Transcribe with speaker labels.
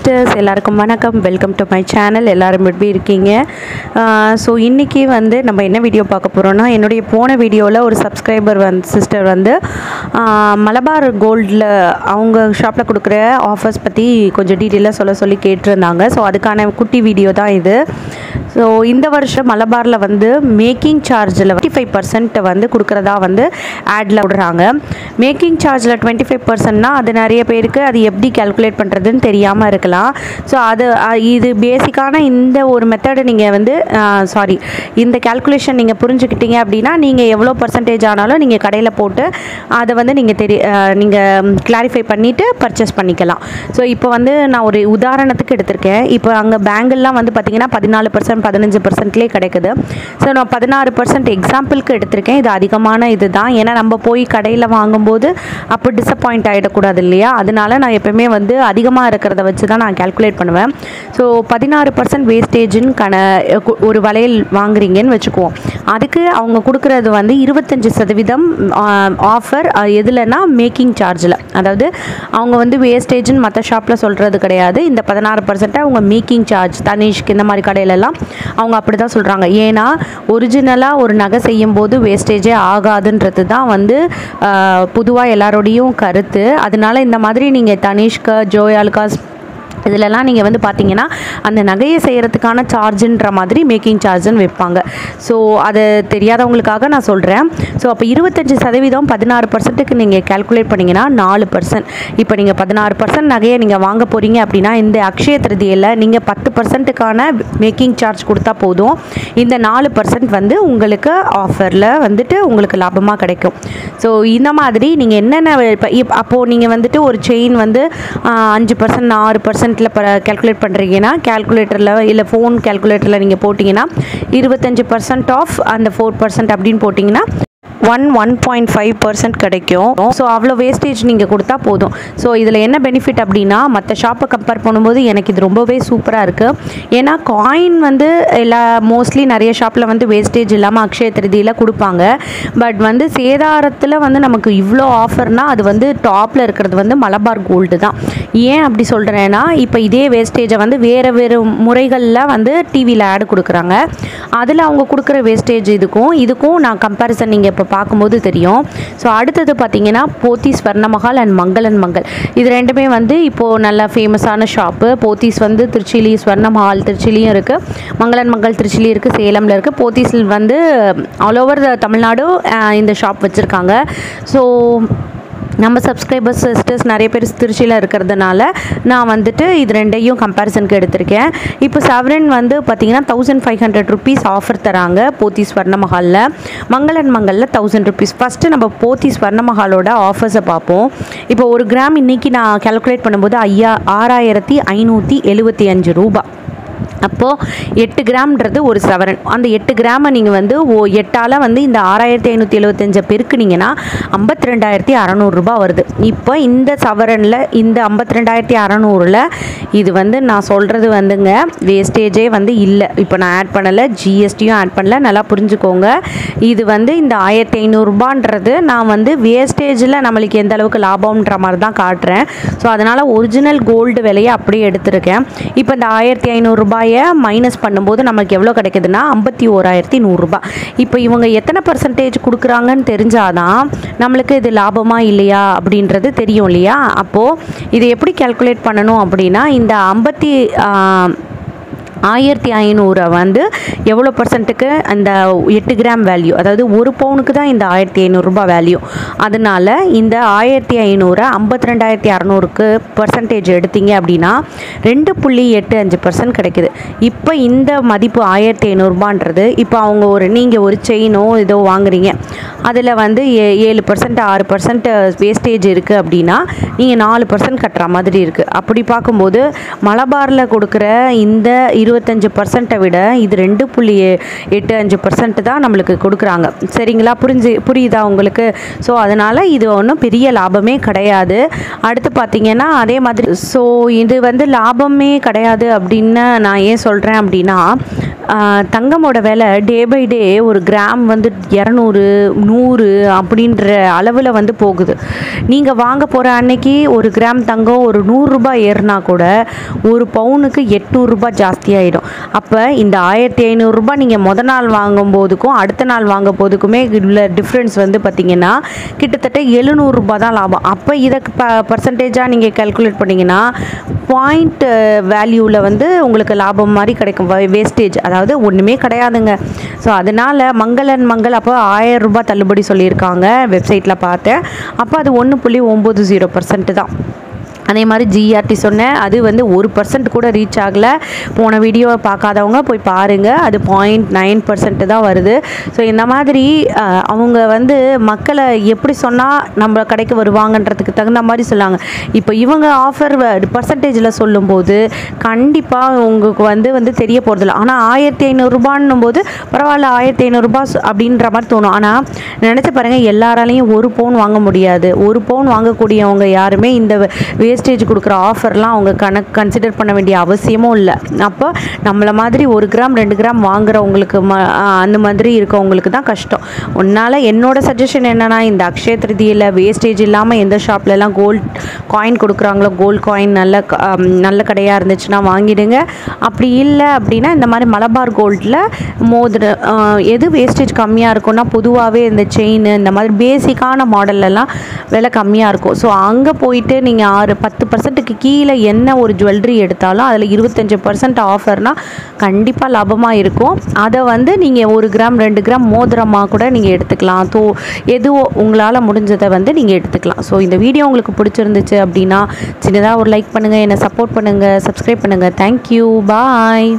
Speaker 1: Sisters எல்லாருக்கும் வணக்கம். Welcome to my channel. எல்லாரும் எப்படி இருக்கீங்க? ஸோ இன்றைக்கி வந்து நம்ம என்ன வீடியோ பார்க்க போகிறோன்னா, என்னுடைய போன வீடியோவில் ஒரு சப்ஸ்கிரைபர் சிஸ்டர் வந்து மலபார் கோல்டில் அவங்க ஷாப்பில் கொடுக்குற ஆஃபர்ஸ் பற்றி கொஞ்சம் டீட்டெயிலாக சொல்லி கேட்டிருந்தாங்க. ஸோ அதுக்கான குட்டி வீடியோ தான் இது. ஸோ இந்த வருஷம் மலபாரில் வந்து மேக்கிங் சார்ஜில் 25% வந்து கொடுக்குறதா வந்து ஆடில் விடுறாங்க. மேக்கிங் சார்ஜில் 25%னா அது நிறைய பேருக்கு அது எப்படி கால்குலேட் பண்ணுறதுன்னு தெரியாமல் இருக்கலாம். ஸோ இது பேசிக்கான இந்த ஒரு மெத்தடை நீங்கள் வந்து இந்த கால்குலேஷன் நீங்கள் புரிஞ்சுக்கிட்டீங்க அப்படின்னா நீங்கள் எவ்வளோ பர்சன்டேஜ் ஆனாலும் நீங்கள் கடையில் போட்டு அதை வந்து நீங்கள் கிளாரிஃபை பண்ணிவிட்டு பர்ச்சேஸ் பண்ணிக்கலாம். ஸோ இப்போ வந்து நான் ஒரு உதாரணத்துக்கு எடுத்திருக்கேன். இப்போ அங்கே பேங்கிள்லாம் வந்து பார்த்திங்கன்னா 14% 15%லேயே கிடைக்குது. ஸோ நான் 16% எக்ஸாம்பிளுக்கு எடுத்திருக்கேன். இது அதிகமான இது தான். ஏன்னா நம்ம போய் கடையில் வாங்கும்போது அப்போ டிசப்பாயிண்ட் ஆகிடக்கூடாது இல்லையா? அதனால நான் எப்போயுமே வந்து அதிகமாக இருக்கிறத வச்சு தான் நான் கால்குலேட் பண்ணுவேன். ஸோ 16% வேஸ்டேஜின்னு ஒரு வளையல் வாங்குறீங்கன்னு வச்சுக்குவோம். அதுக்கு அவங்க கொடுக்குறது வந்து 25% ஆஃபர். எதுலன்னா மேக்கிங் சார்ஜில். அதாவது அவங்க வந்து வேஸ்டேஜ்னு மற்ற ஷாப்பில் சொல்கிறது கிடையாது. இந்த 16% அவங்க மேக்கிங் சார்ஜ் தனிஷ்க்கு இந்த மாதிரி கடையிலலாம் அவங்க அப்படி தான் சொல்கிறாங்க. ஏன்னா ஒரிஜினலாக ஒரு நகை செய்யும்போது வேஸ்டேஜே ஆகாதுன்றது தான் வந்து பொதுவாக எல்லாரோடையும் கருத்து. அதனால இந்த மாதிரி நீங்கள் தனிஷ்க்கு, ஜோய் ஆலுகாஸ் இதிலெல்லாம் நீங்கள் வந்து பார்த்தீங்கன்னா அந்த நகையை செய்கிறதுக்கான சார்ஜுன்ற மாதிரி மேக்கிங் சார்ஜுன்னு வைப்பாங்க. ஸோ அது தெரியாதவங்களுக்காக நான் சொல்கிறேன். ஸோ அப்போ 25% 16%க்கு நீங்கள் கால்குலேட் பண்ணிங்கன்னா 4%. இப்போ நீங்கள் 16% நகையை நீங்கள் வாங்க போகிறீங்க அப்படின்னா இந்த அக்ஷய திருதியில் நீங்கள் 10%க்கான மேக்கிங் சார்ஜ் கொடுத்தா போதும். இந்த 4% வந்து உங்களுக்கு ஆஃபரில் வந்துட்டு உங்களுக்கு லாபமாக கிடைக்கும். ஸோ இந்த மாதிரி நீங்கள் என்னென்ன அப்போது நீங்கள் வந்துட்டு ஒரு செயின் வந்து 5% 6% கால்குலேட் பண்ணுறீங்கன்னா கால்குலேட்டரில் இல்லை ஃபோன் கால்குலேட்டரில் நீங்கள் போட்டிங்கன்னா 25% ஆஃப் அந்த 4% அப்படின்னு போட்டிங்கன்னா 1.5% கிடைக்கும். ஸோ அவ்வளோ வேஸ்டேஜ் நீங்கள் கொடுத்தா போதும். ஸோ இதில் என்ன பெனிஃபிட் அப்படின்னா மற்ற ஷாப்பை கம்பேர் பண்ணும்போது எனக்கு இது ரொம்பவே சூப்பராக இருக்குது. ஏன்னா காயின் வந்து மோஸ்ட்லி நிறைய ஷாப்பில் வந்து வேஸ்டேஜ் இல்லாமல் அக்ஷய திருதியில் கொடுப்பாங்க. பட் வந்து சேதாரத்தில் வந்து நமக்கு இவ்வளோ ஆஃபர்னால் அது வந்து டாப்பில் இருக்கிறது வந்து மலபார் கோல்டு தான். ஏன் அப்படி சொல்கிறேன்னா இப்போ இதே வேஸ்டேஜை வந்து வேறு முறைகளில் வந்து டிவியில் ஆடு கொடுக்குறாங்க. அதில் அவங்க கொடுக்குற வேஸ்டேஜ் இதுக்கும் நான் கம்பேரிசன் நீங்கள் இப்போ பார்க்கும்போது தெரியும். ஸோ அடுத்தது பார்த்தீங்கன்னா போத்தீஸ் ஸ்வர்ணமஹால் அண்ட் மங்களன் மங்கள். இது ரெண்டுமே வந்து இப்போது நல்ல ஃபேமஸான ஷாப்பு. போத்தீஸ் வந்து திருச்சிலையும், ஸ்வர்ணமஹால் திருச்சிலையும் இருக்குது, மங்களன் மங்கள் திருச்சிலையும் இருக்குது, சேலமில் இருக்குது. போத்தீஸில் வந்து ஆல் ஓவர் தமிழ்நாடு இந்த ஷாப் வச்சுருக்காங்க. ஸோ நம்ம சப்ஸ்கிரைபர்ஸ் சிஸ்டர்ஸ் நிறைய பேர் திருச்சியில் இருக்கிறதுனால நான் வந்துட்டு இது ரெண்டையும் கம்பேரிசனுக்கு எடுத்திருக்கேன். இப்போ சவரன் வந்து பார்த்திங்கன்னா 1500 rupees ஆஃபர் தராங்க போத்தீஸ் ஸ்வர்ணமஹாலில். மங்களன் மங்களில் 1000 rupees. ஃபஸ்ட்டு நம்ம போத்தீஸ் ஸ்வர்ணமஹாலோட ஆஃபர்ஸை பார்ப்போம். இப்போ 1 கிராம் இன்றைக்கி நான் கால்குலேட் பண்ணும்போது 6575 ரூபாய். அப்போது 8 கிராம்ன்றது ஒரு சவரன். அந்த 8 கிராமை நீங்கள் வந்து 8ஆல் வந்து இந்த 6575 பெருக்குனீங்கன்னா 52600 ரூபாய் வருது. இப்போ இந்த சவரனில் இந்த 52600ல் இது வந்து நான் சொல்கிறது வந்துங்க வேஸ்டேஜே வந்து இல்லை. இப்போ நான் ஆட் பண்ணலை, ஜிஎஸ்டியும் ஆட் பண்ணல. நல்லா புரிஞ்சுக்கோங்க. இது வந்து இந்த 1500 ரூபான்றது நான் வந்து வேஸ்டேஜில் நம்மளுக்கு எந்த அளவுக்கு லாபம்ன்ற மாதிரி தான் காட்டுறேன். ஸோ அதனால் ஒரிஜினல் கோல்டு விலையை அப்படியே எடுத்திருக்கேன். இப்போ இந்த 1500 ரூபாயை மைனஸ் பண்ணும்போது நமக்கு எவ்வளோ கிடைக்குதுன்னா 51100 ரூபாய். இப்போ இவங்க எத்தனை பர்சன்டேஜ் கொடுக்குறாங்கன்னு தெரிஞ்சாதான் நம்மளுக்கு இது லாபமா இல்லையா அப்படின்றது தெரியும் இல்லையா? அப்போது இதை எப்படி கால்குலேட் பண்ணணும் அப்படின்னா இந்த 1500 வந்து எவ்வளோ பர்சன்ட்டுக்கு அந்த 8 கிராம் வேல்யூ, அதாவது ஒரு பவுனுக்கு தான் இந்த 1500 ரூபாய் வேல்யூ. அதனால் இந்த 1500 52600க்கு பர்சன்டேஜ் எடுத்தீங்க அப்படின்னா 2.85% கிடைக்குது. இப்போ இந்த மதிப்பு 1500 ரூபான்றது இப்போ அவங்க நீங்கள் ஒரு செயினோ ஏதோ வாங்குறீங்க, அதில் வந்து 7% 6% வேஸ்டேஜ் இருக்குது அப்படின்னா நீங்கள் 4% கட்டுற மாதிரி இருக்குது. அப்படி பார்க்கும்போது மலபாரில் கொடுக்குற இந்த 25% விட இது 2.85% தான் நம்மளுக்கு கொடுக்குறாங்க. சரிங்களா? புரியுதா உங்களுக்கு? ஸோ அதனால் இது ஒன்றும் பெரிய லாபமே கிடையாது. அடுத்து பார்த்திங்கன்னா அதே மாதிரி இது வந்து லாபமே கிடையாது அப்படின்னு நான் ஏன் சொல்கிறேன் அப்படின்னா தங்கமோட விலை டே பை டே ஒரு கிராம் வந்து 200 100 அப்படின்ற அளவில் வந்து போகுது. நீங்கள் வாங்க போகிற அன்னைக்கு ஒரு கிராம் தங்கம் ஒரு 100 ரூபாய் ஏறினா கூட ஒரு பவுனுக்கு 800 ரூபாய் ஜாஸ்தியாகிடும். அப்போ இந்த 1500 ரூபாய் நீங்கள் மொதல் நாள் வாங்கும்போதுக்கும் அடுத்த நாள் வாங்க போதுக்குமே உள்ள டிஃப்ரென்ஸ் வந்து பார்த்திங்கன்னா கிட்டத்தட்ட 700 ரூபாய் தான் லாபம். அப்போ இதை பர்சன்டேஜாக நீங்கள் கால்குலேட் பண்ணிங்கன்னா பாயிண்ட் வேல்யூவில் வந்து உங்களுக்கு லாபம் மாதிரி கிடைக்கும். வேஸ்டேஜ் அதாவது ஒன்றுமே கிடையாதுங்க. ஸோ அதனால் மங்கள் அப்போ 1000 ரூபாய் தள்ளுபடி சொல்லியிருக்காங்க வெப்சைட்டில் பார்த்தேன். அப்போ அது 1.90% தான். அதே மாதிரி ஜிஆர்டி சொன்னேன், அது வந்து 1% கூட ரீச் ஆகலை. போன வீடியோவை பார்க்காதவங்க போய் பாருங்கள், அது 0.9% தான் வருது. ஸோ இந்த மாதிரி அவங்க வந்து மக்களை எப்படி சொன்னால் நம்ம கடைக்கு வருவாங்கன்றதுக்கு தகுந்த மாதிரி சொல்லாங்க. இப்போ இவங்க ஆஃபர் பர்சன்டேஜில் சொல்லும்போது கண்டிப்பாக உங்களுக்கு வந்து தெரிய போகிறதில்ல. ஆனால் 1500 ரூபான்னும் போது பரவாயில்ல 1500 ரூபாய் அப்படின்ற மாதிரி தோணும். ஆனால் நினச்சி பாருங்கள், எல்லாராலையும் 1 பவுன் வாங்க முடியாது. 1 பவுன் வாங்கக்கூடியவங்க யாருமே இந்த வேஸ்டேஜ் கொடுக்குற ஆஃபர்லாம் அவங்க கன்சிடர் பண்ண வேண்டிய அவசியமும் இல்லை. அப்போ நம்மளை மாதிரி 1 கிராம் 2 கிராம் வாங்குறவங்களுக்கு அந்த மாதிரி இருக்கவங்களுக்கு தான் கஷ்டம். உன்னால் என்னோட சஜஷன் என்னென்னா, இந்த அக்ஷய திருதியில் வேஸ்டேஜ் இல்லாமல் எந்த ஷாப்லலாம் கோல்ட் காயின் கொடுக்குறாங்களோ, கோல்ட் காயின் நல்ல கடையாக இருந்துச்சுன்னா வாங்கிடுங்க. அப்படி இல்லை அப்படின்னா இந்த மாதிரி மலபார் கோல்டில் எது வேஸ்டேஜ் கம்மியாக இருக்கும்னா பொதுவாகவே இந்த செயின் இந்த மாதிரி பேசிக்கான மாடல்லலாம் விலை கம்மியாக இருக்கும். ஸோ அங்கே போயிட்டு நீங்கள் 10%க்கு கீழே என்ன ஒரு ஜுவல்லரி எடுத்தாலும் அதில் 25% ஆஃபர்னால் கண்டிப்பாக லாபமாக இருக்கும். அதை வந்து நீங்கள் 1 கிராம் 2 கிராம் மோதிரமாக கூட நீங்கள் எடுத்துக்கலாம். எதுவோ உங்களால் முடிஞ்சதை வந்து நீங்கள் எடுத்துக்கலாம். ஸோ இந்த வீடியோ உங்களுக்கு பிடிச்சிருந்துச்சு அப்படின்னா சின்னதாக ஒரு லைக் பண்ணுங்கள், என்னை சப்போர்ட் பண்ணுங்கள், சப்ஸ்கிரைப் பண்ணுங்கள். தேங்க்யூ, பாய்.